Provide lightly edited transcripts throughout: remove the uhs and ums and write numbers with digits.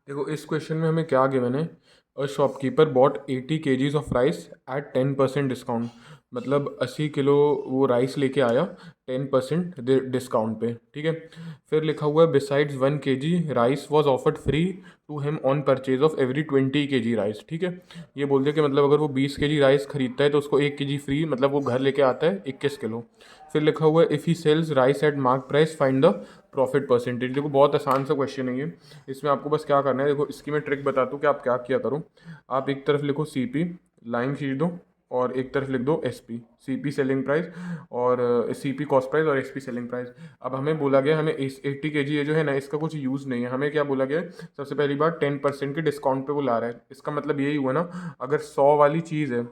देखो इस क्वेश्चन में हमें क्या गिवन है। A shopkeeper bought 80 kgs of rice at 10% discount. मतलब 80 किलो वो राइस लेके आया 10% डिस्काउंट पे, ठीक है। फिर लिखा हुआ है besides 1 kg rice was offered free to him on purchase of every 20 kg rice, ठीक है। ये बोल दिया कि मतलब अगर वो 20 kg राइस खरीदता है तो उसको 1 kg फ्री, मतलब वो घर लेके आता है 21 किलो। फिर लिखा हुआ है if he sells rice at mark price find the profit percentage. देखो बहुत आसान सा क्वेश्चन है ये। इसमें आपको बस क्या करना है, देखो इसकी मैं ट्रिक बताता हूँ कि आप क्या किया करो। आप एक तरफ लिखो सीपी, लाइन खींच दो, और एक तरफ लिख दो एसपी, सीपी सेलिंग प्राइस और सीपी कॉस्ट प्राइस और एसपी सेलिंग प्राइस। अब हमें बोला गया हमें इस 80 kg ये जो है ना इसका कुछ यूज़ नहीं है। हमें क्या बोला गया है, सबसे पहली बात 10% के डिस्काउंट पे वो ला रहा है। इसका मतलब यही हुआ ना, अगर 100 वाली चीज़ है,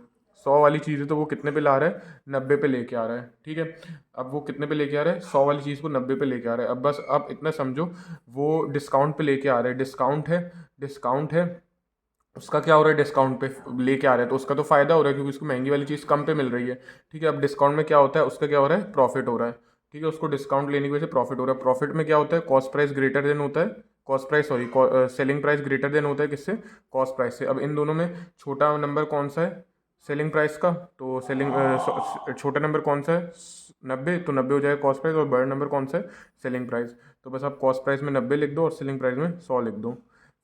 100 वाली चीज़ है तो वो कितने पे ला रहा है, 90 पे लेके आ रहा है, ठीक है। अब वो कितने पे लेके आ रहा है, 100 वाली चीज़ को 90 पे लेके आ रहा है। अब बस आप इतना समझो, वो डिस्काउंट पे लेके आ रहा है, डिस्काउंट है, डिस्काउंट है, उसका क्या हो रहा है, डिस्काउंट पे लेके आ रहा है तो उसका तो फायदा हो रहा है क्योंकि उसको महंगी वाली चीज़ कम पे मिल रही है, ठीक है। अब डिस्काउंट में क्या होता है, उसका क्या हो रहा है, प्रॉफिट हो रहा है, ठीक है। उसको डिस्काउंट लेने की वजह से प्रॉफिट हो रहा है। प्रॉफिट में क्या होता है, कॉस्ट प्राइस ग्रेटर देन होता है, cost price sorry selling price greater than होता है किससे, कॉस्ट प्राइस से। अब इन दोनों में छोटा नंबर कौन सा है, सेलिंग प्राइस का, तो छोटा नंबर कौन सा है, 90, तो 90 हो जाएगा कॉस्ट प्राइस, और बड़ा नंबर कौन सा है, सेलिंग प्राइस। तो बस आप कॉस्ट प्राइस में 90 लिख दो और सेलिंग प्राइस में 100 लिख दो।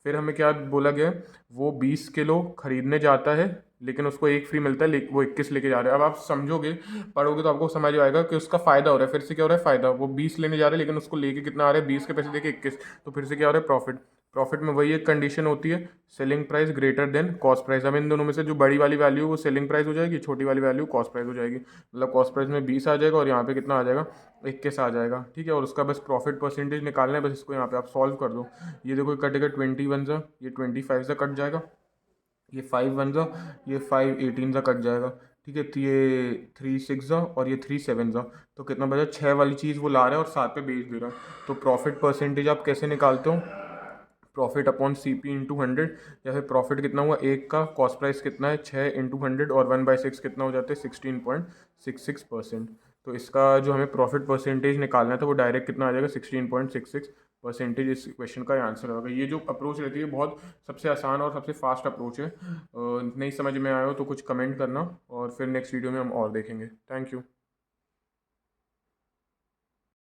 फिर हमें क्या बोला गया है, वो 20 किलो खरीदने जाता है लेकिन उसको एक फ्री मिलता है, वो 21 लेके जा रहा है। अब आप समझोगे, पढ़ोगे तो आपको समझ आएगा कि उसका फायदा हो रहा है। फिर से क्या हो रहा है, फायदा, वो 20 लेने जा रहा है लेकिन उसको लेके कितना आ रहा है, 20 के पैसे देके 21, तो फिर से क्या हो रहा है, प्रॉफिट। प्रॉफिट में वही एक कंडीशन होती है, selling price greater than cost price. अब इन दोनों में से जो बड़ी वाली वैल्यू वो सेलिंग प्राइस हो जाएगी, छोटी वाली वैल्यू कॉस्ट प्राइस हो जाएगी। मतलब कॉस्ट प्राइस में 20 आ जाएगा और यहाँ पे कितना आ जाएगा, 21 आ जाएगा, ठीक है। और उसका बस प्रॉफिट परसेंटेज निकालना है, बस इसको यहाँ पे आप सॉल्व कर दो। ये देखो कटेगा 21 सा, ये 25 से कट जाएगा, ये 5 1 सा, ये 5 18 सा कट जाएगा, ठीक है। तो ये 3 6 सा और ये 3 7 सा, तो कितना बचा, 6 वाली चीज़ वो ला रहा है और 7 पे बेच दे रहा है। तो प्रॉफिट परसेंटेज आप कैसे निकालते हो, profit upon C P into 100, या फिर प्रॉफिट कितना हुआ एक का, कॉस्ट प्राइस कितना है 6 इंटू 100, और 1/6 कितना हो जाता है 16.66%। तो इसका जो हमें प्रॉफिट परसेंटेज निकालना था वो डायरेक्ट कितना आ जाएगा 16.66%। इस क्वेश्चन का आंसर होगा। ये जो अप्रोच रहती है बहुत सबसे आसान और सबसे फास्ट अप्रोच है। नहीं समझ में आया हो तो कुछ कमेंट करना, और फिर नेक्स्ट वीडियो में हम और देखेंगे। Thank you.